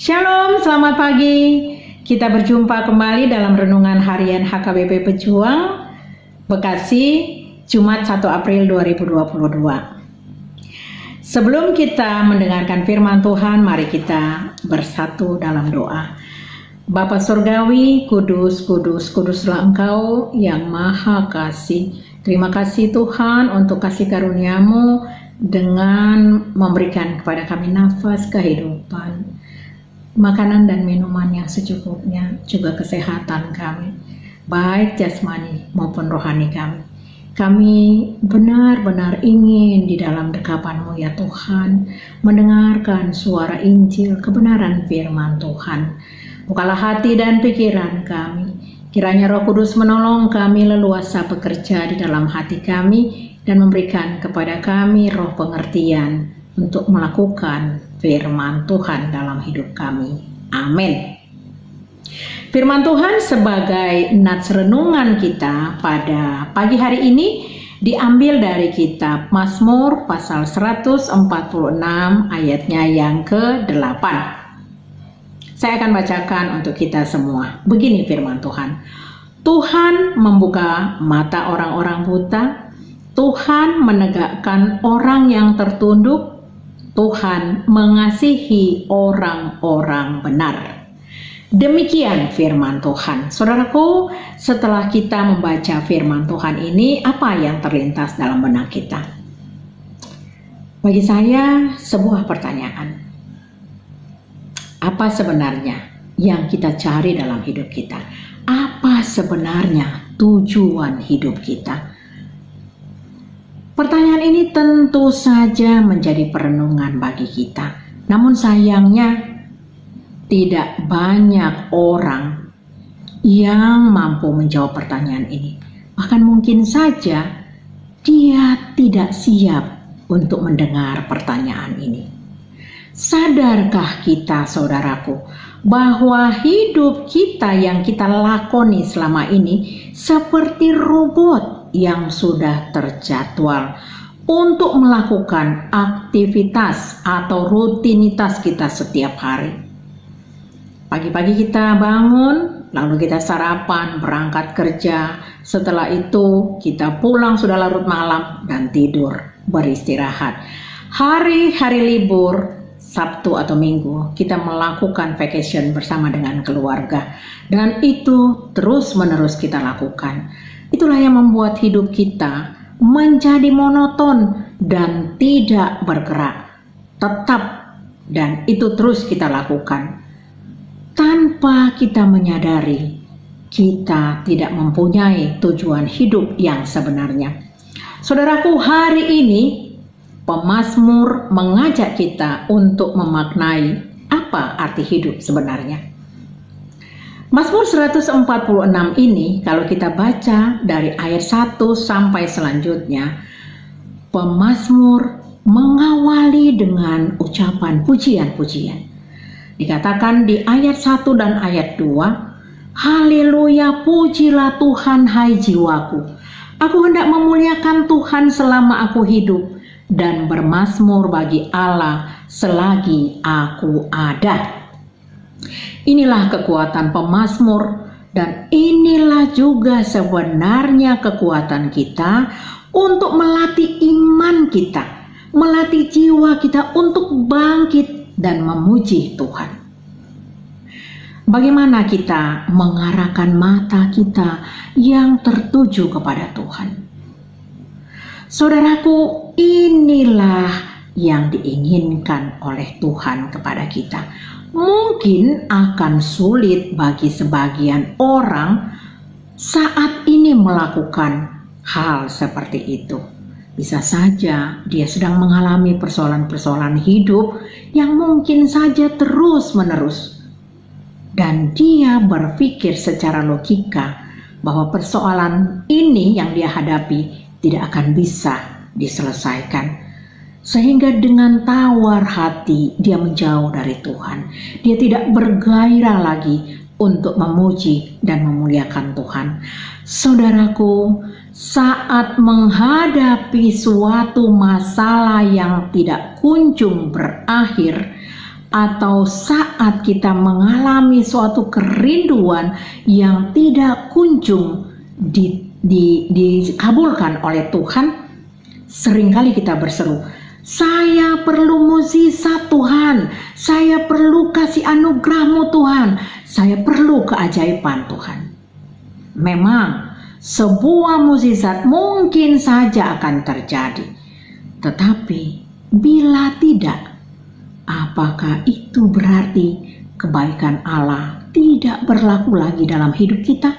Shalom, selamat pagi. Kita berjumpa kembali dalam Renungan Harian HKBP Pejuang, Bekasi, Jumat 1 April 2022. Sebelum kita mendengarkan firman Tuhan, mari kita bersatu dalam doa. Bapa Surgawi, kudus, kudus, kuduslah Engkau yang Maha Kasih. Terima kasih Tuhan untuk kasih karunia-Mu dengan memberikan kepada kami nafas kehidupan, makanan dan minuman yang secukupnya, juga kesehatan kami, baik jasmani maupun rohani kami. Kami benar-benar ingin di dalam dekapan-Mu ya Tuhan, mendengarkan suara Injil kebenaran firman Tuhan. Bukalah hati dan pikiran kami, kiranya Roh Kudus menolong kami leluasa bekerja di dalam hati kami dan memberikan kepada kami roh pengertian untuk melakukan firman Tuhan dalam hidup kami. Amin. Firman Tuhan sebagai nats renungan kita pada pagi hari ini diambil dari kitab Mazmur pasal 146 ayatnya yang ke-8. Saya akan bacakan untuk kita semua. Begini firman Tuhan. Tuhan membuka mata orang-orang buta, Tuhan menegakkan orang yang tertunduk, Tuhan mengasihi orang-orang benar. Demikian firman Tuhan. Saudaraku, setelah kita membaca firman Tuhan ini, apa yang terlintas dalam benak kita? Bagi saya, sebuah pertanyaan. Apa sebenarnya yang kita cari dalam hidup kita? Apa sebenarnya tujuan hidup kita? Pertanyaan ini tentu saja menjadi perenungan bagi kita. Namun sayangnya tidak banyak orang yang mampu menjawab pertanyaan ini. Bahkan mungkin saja dia tidak siap untuk mendengar pertanyaan ini. Sadarkah kita, saudaraku, bahwa hidup kita yang kita lakoni selama ini seperti robot yang sudah terjadwal untuk melakukan aktivitas atau rutinitas kita setiap hari. Pagi-pagi kita bangun, lalu kita sarapan, berangkat kerja. Setelah itu kita pulang sudah larut malam dan tidur, beristirahat. Hari-hari libur, Sabtu atau Minggu, kita melakukan vacation bersama dengan keluarga. Dan itu terus-menerus kita lakukan. Itulah yang membuat hidup kita menjadi monoton dan tidak bergerak. Tetap, dan itu terus kita lakukan. Tanpa kita menyadari, kita tidak mempunyai tujuan hidup yang sebenarnya. Saudaraku, hari ini pemazmur mengajak kita untuk memaknai apa arti hidup sebenarnya. Mazmur 146 ini kalau kita baca dari ayat 1 sampai selanjutnya, pemazmur mengawali dengan ucapan pujian-pujian. Dikatakan di ayat 1 dan ayat 2, haleluya, pujilah Tuhan hai jiwaku. Aku hendak memuliakan Tuhan selama aku hidup dan bermazmur bagi Allah selagi aku ada. Inilah kekuatan pemazmur dan inilah juga sebenarnya kekuatan kita untuk melatih iman kita, melatih jiwa kita untuk bangkit dan memuji Tuhan. Bagaimana kita mengarahkan mata kita yang tertuju kepada Tuhan? Saudaraku, inilah yang diinginkan oleh Tuhan kepada kita. Mungkin akan sulit bagi sebagian orang saat ini melakukan hal seperti itu. Bisa saja dia sedang mengalami persoalan-persoalan hidup yang mungkin saja terus-menerus. Dan dia berpikir secara logika bahwa persoalan ini yang dia hadapi tidak akan bisa diselesaikan. Sehingga dengan tawar hati dia menjauh dari Tuhan. Dia tidak bergairah lagi untuk memuji dan memuliakan Tuhan. Saudaraku, saat menghadapi suatu masalah yang tidak kunjung berakhir, atau saat kita mengalami suatu kerinduan yang tidak kunjung dikabulkan oleh Tuhan, seringkali kita berseru, "Saya perlu mukjizat Tuhan, saya perlu kasih anugerah-Mu Tuhan, saya perlu keajaiban Tuhan." Memang sebuah mukjizat mungkin saja akan terjadi, tetapi bila tidak, apakah itu berarti kebaikan Allah tidak berlaku lagi dalam hidup kita?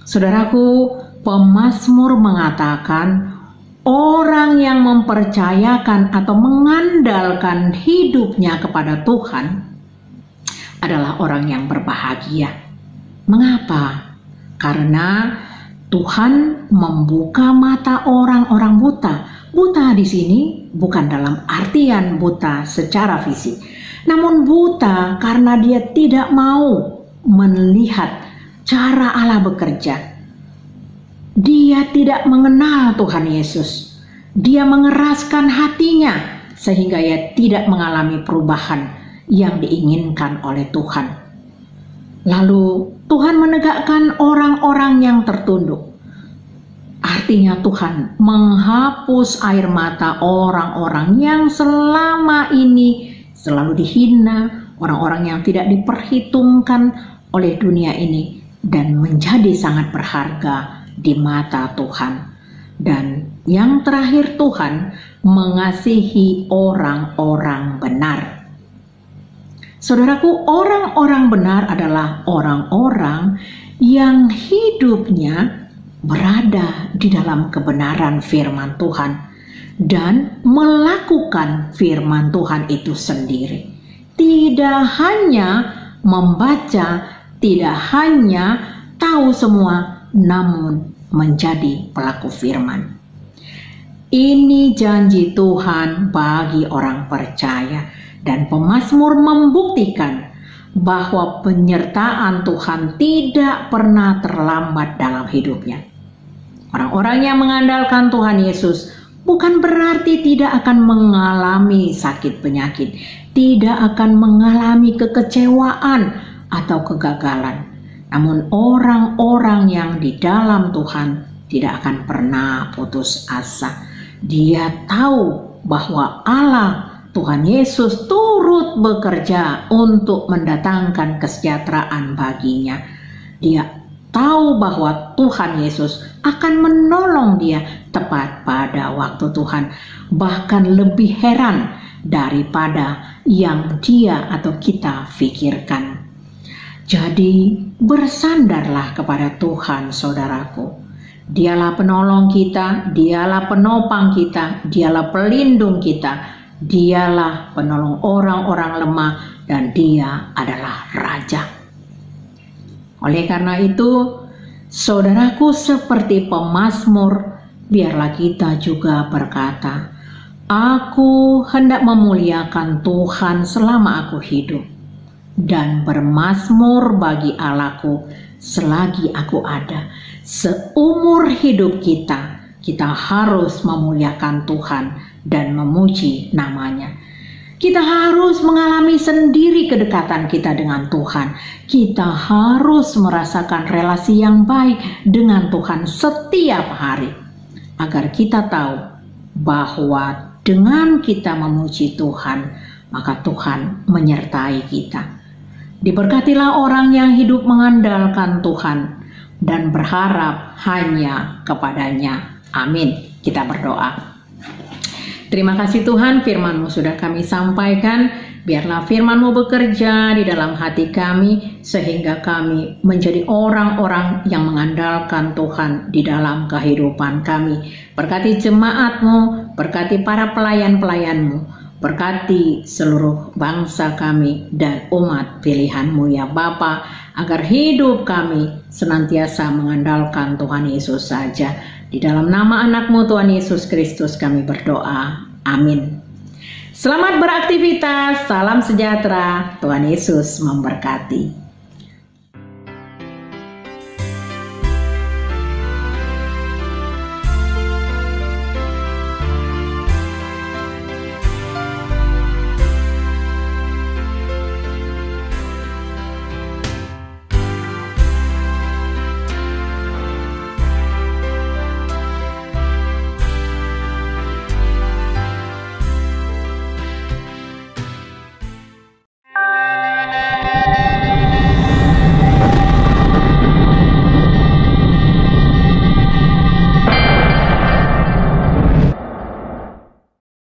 Saudaraku, pemazmur mengatakan orang yang mempercayakan atau mengandalkan hidupnya kepada Tuhan adalah orang yang berbahagia. Mengapa? Karena Tuhan membuka mata orang-orang buta. Buta di sini bukan dalam artian buta secara fisik, namun buta karena dia tidak mau melihat cara Allah bekerja. Dia tidak mengenal Tuhan Yesus. Dia mengeraskan hatinya sehingga ia tidak mengalami perubahan yang diinginkan oleh Tuhan. Lalu Tuhan menegakkan orang-orang yang tertunduk. Artinya Tuhan menghapus air mata orang-orang yang selama ini selalu dihina, orang-orang yang tidak diperhitungkan oleh dunia ini, dan menjadi sangat berharga di mata Tuhan. Dan yang terakhir, Tuhan mengasihi orang-orang benar. Saudaraku, orang-orang benar adalah orang-orang yang hidupnya berada di dalam kebenaran firman Tuhan dan melakukan firman Tuhan itu sendiri. Tidak hanya membaca, tidak hanya tahu semua, namun menjadi pelaku firman. Ini janji Tuhan bagi orang percaya. Dan pemazmur membuktikan bahwa penyertaan Tuhan tidak pernah terlambat dalam hidupnya. Orang-orang yang mengandalkan Tuhan Yesus bukan berarti tidak akan mengalami sakit penyakit, tidak akan mengalami kekecewaan atau kegagalan. Namun orang-orang yang di dalam Tuhan tidak akan pernah putus asa. Dia tahu bahwa Allah Tuhan Yesus turut bekerja untuk mendatangkan kesejahteraan baginya. Dia tahu bahwa Tuhan Yesus akan menolong dia tepat pada waktu Tuhan, bahkan lebih heran daripada yang dia atau kita pikirkan. Jadi bersandarlah kepada Tuhan, saudaraku. Dialah penolong kita, dialah penopang kita, dialah pelindung kita. Dialah penolong orang-orang lemah dan dia adalah Raja. Oleh karena itu, saudaraku, seperti pemazmur, biarlah kita juga berkata, "Aku hendak memuliakan Tuhan selama aku hidup dan bermazmur bagi Allahku selagi aku ada." Seumur hidup kita harus memuliakan Tuhan dan memuji namanya. Kita harus mengalami sendiri kedekatan kita dengan Tuhan. Kita harus merasakan relasi yang baik dengan Tuhan setiap hari, agar kita tahu bahwa dengan kita memuji Tuhan, maka Tuhan menyertai kita. Diberkatilah orang yang hidup mengandalkan Tuhan dan berharap hanya kepadanya. Amin. Kita berdoa. Terima kasih Tuhan, firman-Mu sudah kami sampaikan. Biarlah firman-Mu bekerja di dalam hati kami, sehingga kami menjadi orang-orang yang mengandalkan Tuhan di dalam kehidupan kami. Berkati jemaat-Mu, berkati para pelayan-pelayan-Mu, berkati seluruh bangsa kami dan umat pilihan-Mu ya Bapa, agar hidup kami senantiasa mengandalkan Tuhan Yesus saja. Di dalam nama anak-Mu Tuhan Yesus Kristus kami berdoa. Amin. Selamat beraktivitas, salam sejahtera, Tuhan Yesus memberkati.